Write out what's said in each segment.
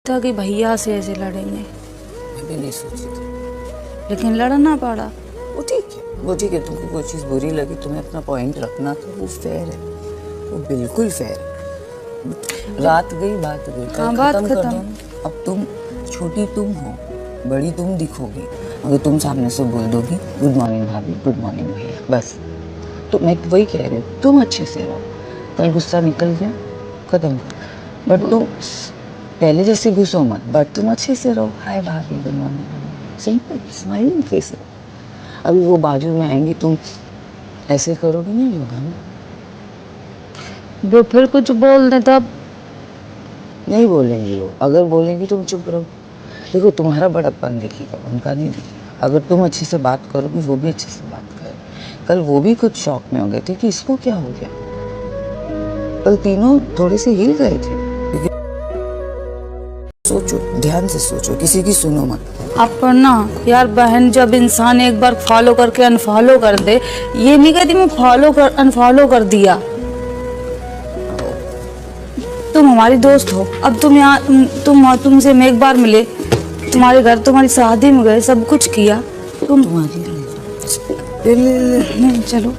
था कि भैया से ऐसे लड़ेंगे, मैं भी नहीं सोची थी, लेकिन लड़ना पड़ा। वो ठीक है, वो ठीक है। तुमको कोई चीज़ बुरी लगी, तुम्हें अपना पॉइंट रखना, तो वो फेयर है, वो बिल्कुल फेयर है। रात गई बात गई, हाँ, कल बात खत्म कर खत्म। दो। अब तुम छोटी तुम हो, बड़ी तुम दिखोगी। अगर तुम सामने से बोल दोगी गुड मॉर्निंग भाभी, गुड मॉर्निंग भैया, बस। तो मैं वही कह रही हूँ, तुम अच्छे से रहो। कल गुस्सा निकल गया, खत्म। बट तुम पहले जैसे घुसो मत, बट तुम अच्छे से रहो। हाय भाभी, good morning, simple smiling face. अभी वो बाजू में आएंगी, तुम ऐसे करोगे, नहीं होगा ना। वो फिर कुछ बोल दे तब? नहीं बोलेंगी वो, अगर बोलेंगी तुम चुप रहो। देखो तुम्हारा बड़प्पन दिखेगा, उनका नहीं दिखेगा। अगर तुम अच्छे से बात करोगे, वो भी अच्छे से बात करें। कल वो भी कुछ शौक में हो गए थे कि इसको क्या हो गया। कल तीनों थोड़े से हिल गए थे। सोचो, ध्यान से सोचो, किसी की सुनो मत। अब पर ना यार बहन, जब इंसान एक बार फॉलो करके अनफॉलो कर दे, ये नहीं कहती मैं अनफॉलो कर दिया। तुम हमारी दोस्त हो, अब तुम यहाँ तुमसे मैं एक बार मिले, तुम्हारे घर तुम्हारी शादी में गए, सब कुछ किया। तुम्हारी नहीं चलो,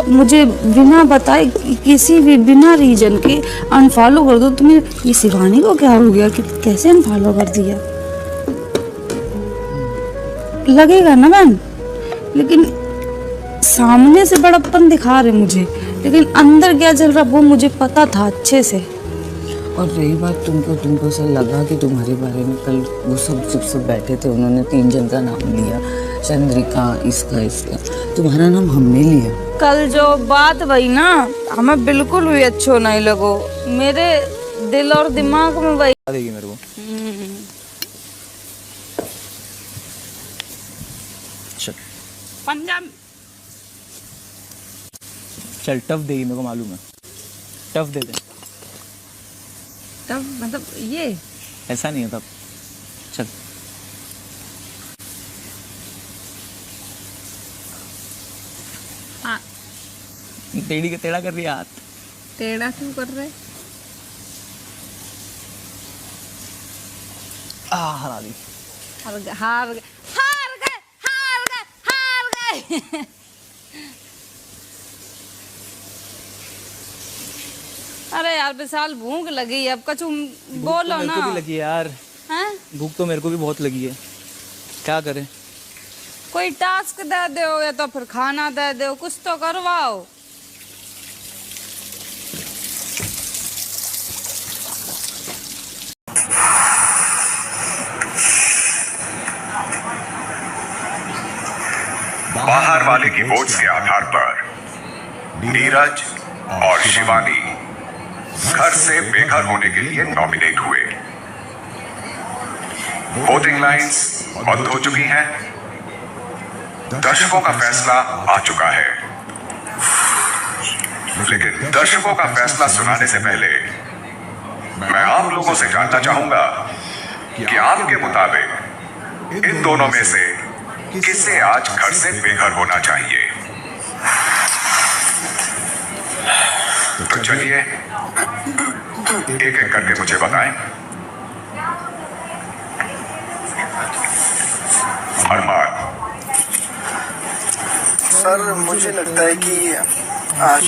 मुझे बिना बताए किसी भी बिना रीजन के अनफॉलो कर दो। तुम्हें ये शिवानी को क्या हो गया कि कैसे अनफॉलो कर दिया? लगेगा ना मैम, लेकिन सामने से बड़प्पन दिखा रहे मुझे, लेकिन अंदर क्या चल रहा वो मुझे पता था अच्छे से। और रही बात तुमको ऐसा लगा कि तुम्हारे बारे में कल वो सब बैठे थे, उन्होंने 3 जन का नाम लिया, चंद्रिका, इसका तुम्हारा नाम हमने लिया। कल जो बात वही ना, हमें बिल्कुल भी अच्छो नहीं लगो। मेरे दिल और दिमाग में वही देगी मेरे को। चल पंजाब चल, टफ देगी मेरे को मालूम है, टफ दे दे। तब मतलब ये ऐसा नहीं है तब। चल हाँ, टेढ़ी के टेढ़ा कर रही है हाथ। टेढ़ा क्यों कर रहे? हरा दी। हार गए हार गए हार गए हार गए हार गए। अरे यार विशाल, भूख लगी है, अब कछु बोलो मेरे ना। को भी लगी है यार, हैं? भूख तो मेरे को भी बहुत लगी है। क्या करें? कोई टास्क दे दो या तो फिर खाना दे दो, कुछ तो करवाओ। बाहर वाले की वोट के आधार पर नीरज और शिवानी घर से बेघर होने के लिए नॉमिनेट हुए। वोटिंग लाइंस बंद हो चुकी हैं। दर्शकों का फैसला आ चुका है, लेकिन दर्शकों का फैसला सुनाने से पहले मैं आप लोगों से जानना चाहूंगा कि आपके मुताबिक इन दोनों में से किसे आज घर से बेघर होना चाहिए। तो चलिए एक एक करके मुझे बताएं। अरमान। सर मुझे लगता है कि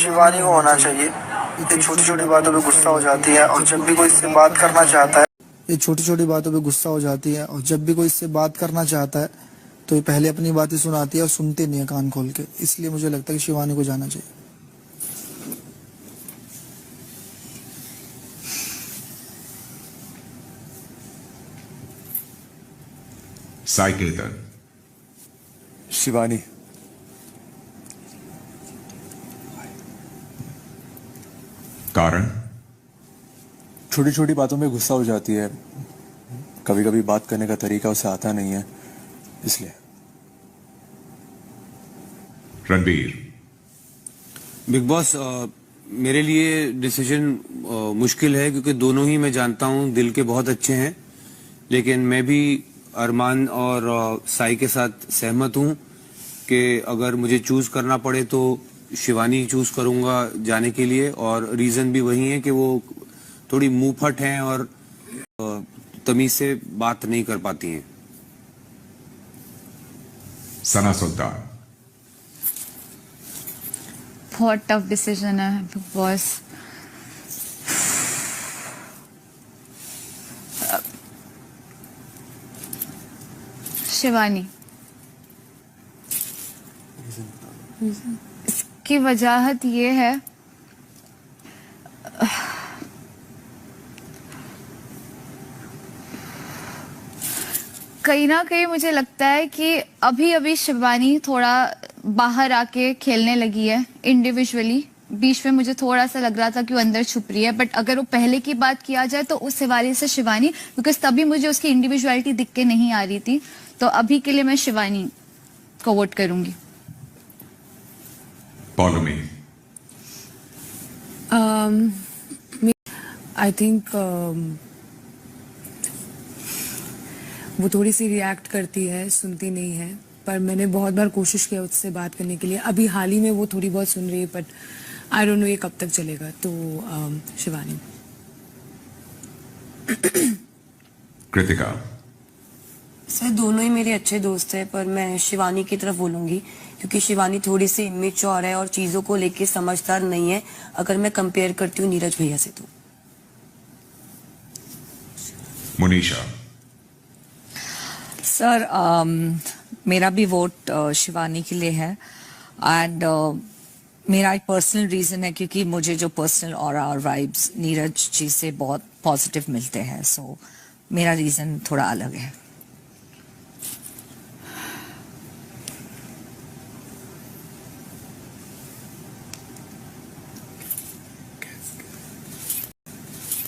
शिवानी को होना चाहिए। ये छोटी छोटी बातों पे गुस्सा हो जाती है, और जब भी कोई इससे बात करना चाहता है, ये छोटी छोटी बातों पे गुस्सा हो जाती है, और जब भी कोई इससे बात करना चाहता है तो ये पहले अपनी बातें सुनाती है और सुनती नहीं है कान खोल के। इसलिए मुझे लगता है कि शिवानी को जाना चाहिए। साइकेतन। शिवानी। कारण? छोटी छोटी बातों में गुस्सा हो जाती है, कभी कभी बात करने का तरीका उसे आता नहीं है, इसलिए। रणबीर। बिग बॉस, मेरे लिए डिसीजन मुश्किल है, क्योंकि दोनों ही मैं जानता हूं दिल के बहुत अच्छे हैं, लेकिन मैं भी अरमान और साई के साथ सहमत हूं कि अगर मुझे चूज करना पड़े तो शिवानी चूज करूंगा जाने के लिए। और रीजन भी वही है कि वो थोड़ी मुंहफट हैं और तमीज से बात नहीं कर पाती हैं। सना सुल्तान। बहुत टफ डिसीजन है बिग बॉस। शिवानी, इसकी वजह ये है, कहीं ना कहीं मुझे लगता है कि अभी अभी शिवानी थोड़ा बाहर आके खेलने लगी है इंडिविजुअली। बीच में मुझे थोड़ा सा लग रहा था कि वो अंदर छुप रही है, बट अगर वो पहले की बात किया जाए तो उस हवाले से शिवानी, बिकॉज तभी मुझे उसकी इंडिविजुअलिटी दिख के नहीं आ रही थी। तो अभी के लिए मैं शिवानी को वोट करूंगी। पौलमी। आई थिंक वो थोड़ी सी रिएक्ट करती है, सुनती नहीं है, पर मैंने बहुत बार कोशिश किया उससे बात करने के लिए। अभी हाल ही में वो थोड़ी बहुत सुन रही है, बट आई डोंट नो ये कब तक चलेगा। तो शिवानी। कृतिका। सर दोनों ही मेरे अच्छे दोस्त हैं, पर मैं शिवानी की तरफ बोलूंगी क्योंकि शिवानी थोड़ी सी इमेच्योर है और चीजों को लेके समझदार नहीं है, अगर मैं कंपेयर करती हूँ नीरज भैया से। तो मुनीशा। सर मेरा भी वोट शिवानी के लिए है, एंड मेरा एक पर्सनल रीजन है क्योंकि मुझे जो पर्सनल ऑरा और वाइब्स नीरज जी से बहुत पॉजिटिव मिलते हैं, सो मेरा रीजन थोड़ा अलग है।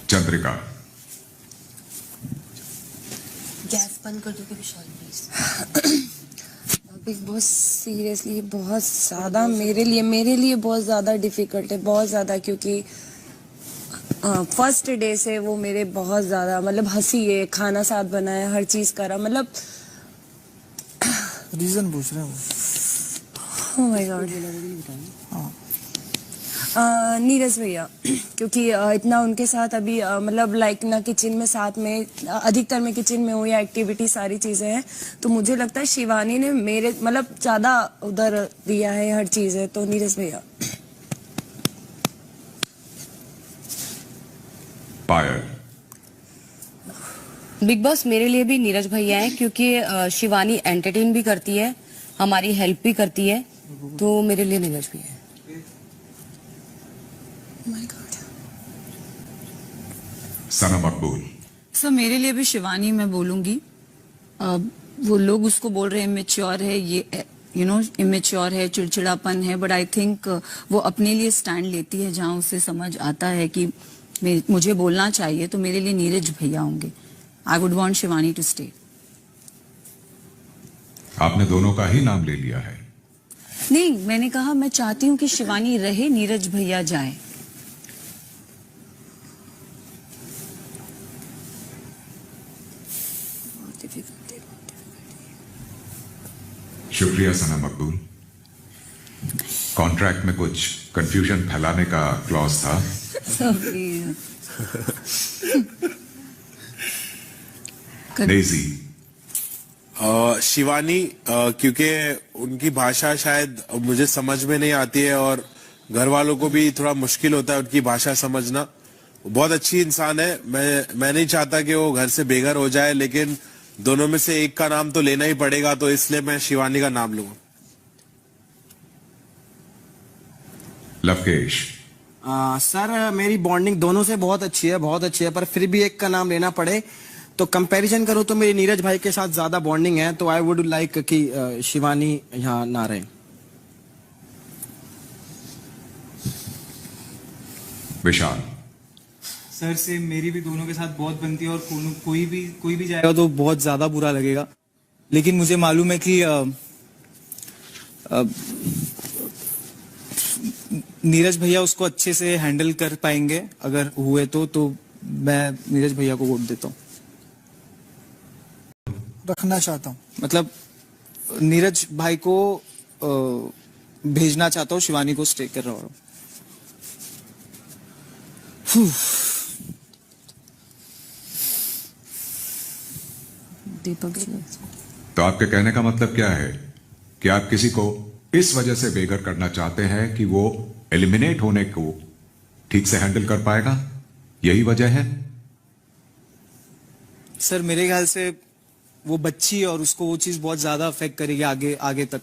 चंद्रिका। गैस बंद कर दोगे विशाल प्लीज। बिग बॉस सीरियसली बहुत ज़्यादा मेरे लिए बहुत ज़्यादा डिफिकल्ट है, बहुत ज़्यादा, क्योंकि फर्स्ट डे से वो मेरे बहुत ज़्यादा मतलब हंसी है, खाना साथ बनाया, हर चीज़ करा, मतलब रीजन पूछ रहे हैं वो। Oh my God. नीरज भैया, क्योंकि इतना उनके साथ अभी मतलब लाइक ना किचन में साथ में, अधिकतर मैं किचन में हूँ या एक्टिविटी सारी चीज़ें हैं, तो मुझे लगता है शिवानी ने मेरे मतलब ज़्यादा उधर दिया है हर चीज़ है। तो नीरज भैया। पायल। बिग बॉस मेरे लिए भी नीरज भैया है, क्योंकि शिवानी एंटरटेन भी करती है, हमारी हेल्प भी करती है, तो मेरे लिए नीरज भैया है। सना मकबूल। सर मेरे लिए भी शिवानी मैं बोलूंगी। वो लोग उसको बोल रहे हैं इमेच्योर है, ये इमेच्योर है, चिड़चिड़ापन है, बट आई थिंक वो अपने लिए स्टैंड लेती है जहां उसे समझ आता है कि मुझे बोलना चाहिए, तो मेरे लिए नीरज भैया होंगे। I would want Shivani to stay. आपने दोनों का ही नाम ले लिया है। नहीं, मैंने कहा मैं चाहती हूँ कि शिवानी रहे, नीरज भैया जाए। शुक्रिया सना मकबूल। कॉन्ट्रैक्ट में कुछ कंफ्यूजन फैलाने का क्लॉज था। डेजी। शिवानी, क्योंकि उनकी भाषा शायद मुझे समझ में नहीं आती है और घर वालों को भी थोड़ा मुश्किल होता है उनकी भाषा समझना। बहुत अच्छी इंसान है, मैं नहीं चाहता कि वो घर से बेघर हो जाए, लेकिन दोनों में से एक का नाम तो लेना ही पड़ेगा, तो इसलिए मैं शिवानी का नाम लूंगा। लवकेश। सर मेरी बॉन्डिंग दोनों से बहुत अच्छी है, पर फिर भी एक का नाम लेना पड़े तो कंपैरिजन करूं तो मेरी नीरज भाई के साथ ज्यादा बॉन्डिंग है, तो आई वुड लाइक कि शिवानी यहाँ ना रहे। विशाल। सर से मेरी भी दोनों के साथ बहुत बनती है, और कोई भी जाएगा तो बहुत ज्यादा बुरा लगेगा, लेकिन मुझे मालूम है कि नीरज भैया उसको अच्छे से हैंडल कर पाएंगे अगर हुए तो मैं नीरज भैया को वोट देता हूँ। रखना चाहता हूँ, मतलब नीरज भाई को भेजना चाहता हूँ, शिवानी को स्टे कर रहा हूँ। दीपक जी। तो आपके कहने का मतलब क्या है कि आप किसी को इस वजह से बेघर करना चाहते हैं कि वो एलिमिनेट होने को ठीक से हैंडल कर पाएगा, यही वजह है? सर मेरे ख्याल से वो बच्ची है और उसको वो चीज बहुत ज्यादा अफेक्ट करेगी आगे आगे तक,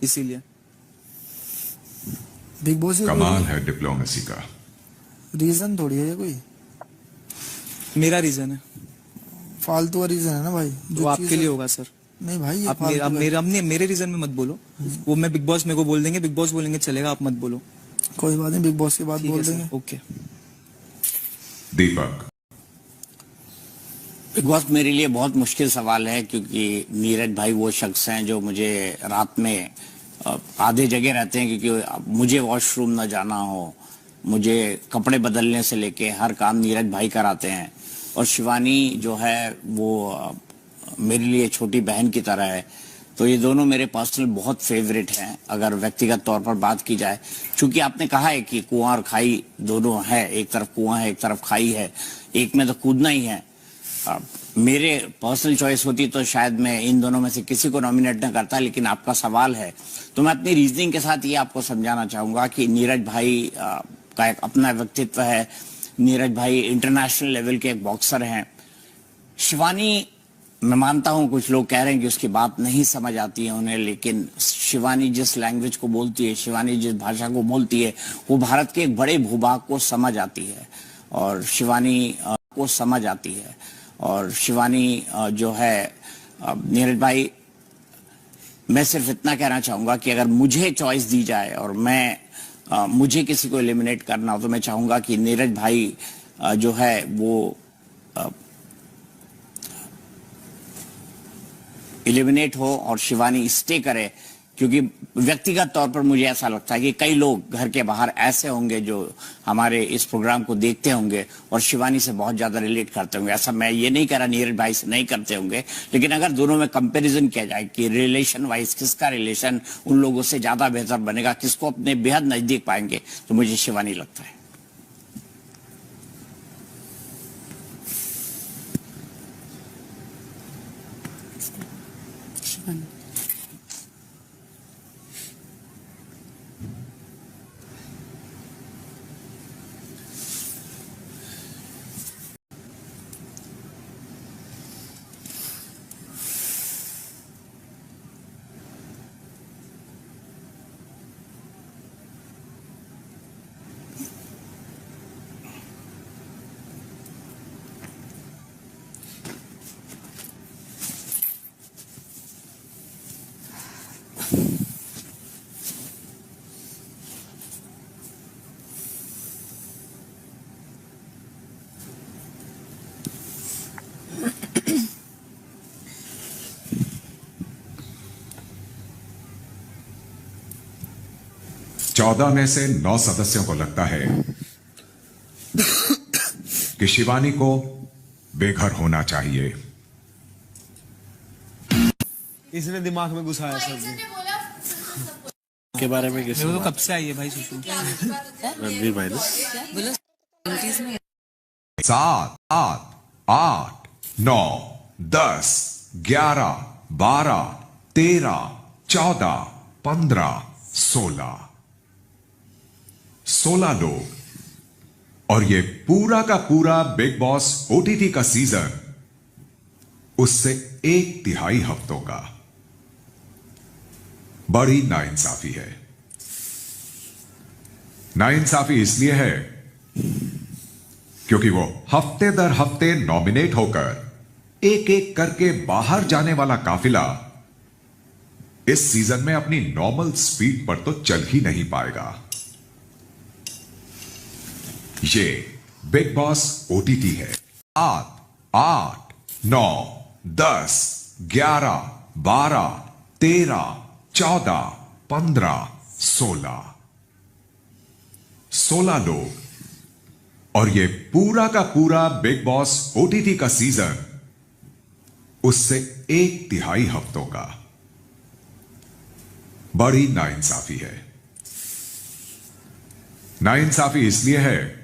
इसीलिए। बिग बॉस कमाल है डिप्लोमेसी का। रीजन थोड़ी है ये कोई, मेरा रीजन है, फालतू का रीजन है ना भाई। वो आपके लिए होगा सर। नहीं भाई, ये आप मेरे रीजन में मत बोलो। वो मैं बिग बॉस मेरे को बोल देंगे, बिग बॉस बोलेंगे चलेगा, आप मत बोलो। कोई बात नहीं, बिग बॉस की बात ठीक बोल है देंगे। Sir, okay. Deepak, Bigg Boss मेरे लिए बहुत मुश्किल सवाल है, क्योंकि नीरज भाई वो शख्स हैं जो मुझे रात में आधे जगह रहते हैं, क्योंकि मुझे वॉशरूम न जाना हो, मुझे कपड़े बदलने से लेके हर काम नीरज भाई कराते हैं। और शिवानी जो है वो मेरे लिए छोटी बहन की तरह है। तो ये दोनों मेरे पर्सनल बहुत फेवरेट हैं अगर व्यक्तिगत तौर पर बात की जाए। चूंकि आपने कहा है कि कुआं और खाई दोनों है, एक तरफ कुआं है एक तरफ खाई है, एक में तो कूदना ही है। मेरे पर्सनल चॉइस होती तो शायद मैं इन दोनों में से किसी को नॉमिनेट न करता, लेकिन आपका सवाल है तो मैं अपनी रीजनिंग के साथ ये आपको समझाना चाहूंगा कि नीरज भाई का एक अपना व्यक्तित्व है। नीरज भाई इंटरनेशनल लेवल के एक बॉक्सर हैं। शिवानी, मैं मानता हूं कुछ लोग कह रहे हैं कि उसकी बात नहीं समझ आती है उन्हें, लेकिन शिवानी जिस लैंग्वेज को बोलती है, शिवानी जिस भाषा को बोलती है, वो भारत के एक बड़े भूभाग को समझ आती है। और शिवानी को समझ आती है। और शिवानी जो है, नीरज भाई, मैं सिर्फ इतना कहना चाहूंगा कि अगर मुझे चॉइस दी जाए और मुझे किसी को एलिमिनेट करना हो तो मैं चाहूंगा कि नीरज भाई जो है वो एलिमिनेट हो और शिवानी स्टे करे, क्योंकि व्यक्तिगत तौर पर मुझे ऐसा लगता है कि कई लोग घर के बाहर ऐसे होंगे जो हमारे इस प्रोग्राम को देखते होंगे और शिवानी से बहुत ज्यादा रिलेट करते होंगे। ऐसा मैं ये नहीं कह रहा नीरज भाई से नहीं करते होंगे, लेकिन अगर दोनों में कंपैरिजन किया जाए कि रिलेशन वाइज किसका रिलेशन उन लोगों से ज्यादा बेहतर बनेगा, किसको अपने बेहद नजदीक पाएंगे, तो मुझे शिवानी लगता है। चौदह में से 9 सदस्यों को लगता है कि शिवानी को बेघर होना चाहिए। इसने दिमाग में घुसाया सर जी के बारे में मेरे को तो कब से आई है भाई सुशु। रणवीर भाई ने 7, 8, 9, 10, 11, 12, 13, 14, 15, 16 लोग। और ये पूरा का पूरा बिग बॉस ओटीटी का सीजन उससे 1/3 हफ्तों का। बड़ी नाइंसाफी है। नाइंसाफी इसलिए है क्योंकि वो हफ्ते दर हफ्ते नॉमिनेट होकर एक एक करके बाहर जाने वाला काफिला इस सीजन में अपनी नॉर्मल स्पीड पर तो चल ही नहीं पाएगा। ये बिग बॉस ओटीटी है। 7, 8, 9, 10, 11, 12, 13, 14, 15, 16 लोग। और ये पूरा का पूरा बिग बॉस ओटीटी का सीजन उससे 1/3 हफ्तों का। बड़ी नाइंसाफी है। नाइंसाफी इसलिए है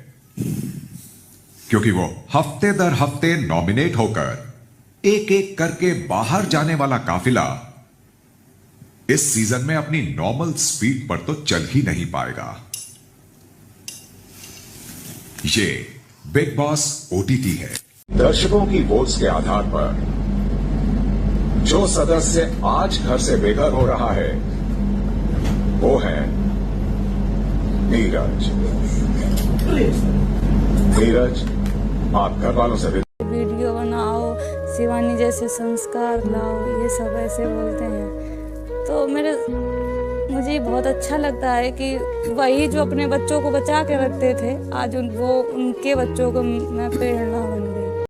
क्योंकि वो हफ्ते दर हफ्ते नॉमिनेट होकर एक एक करके बाहर जाने वाला काफिला इस सीजन में अपनी नॉर्मल स्पीड पर तो चल ही नहीं पाएगा। ये बिग बॉस ओटीटी है। दर्शकों की वोट्स के आधार पर जो सदस्य आज घर से बेघर हो रहा है वो है नीरज। नीरज, आप घर वालों से वीडियो बनाओ, शिवानी जैसे संस्कार लाओ, ये सब ऐसे बोलते हैं। तो मुझे बहुत अच्छा लगता है कि वही जो अपने बच्चों को बचा के रखते थे, आज वो उनके बच्चों को मैं प्रेरणा बन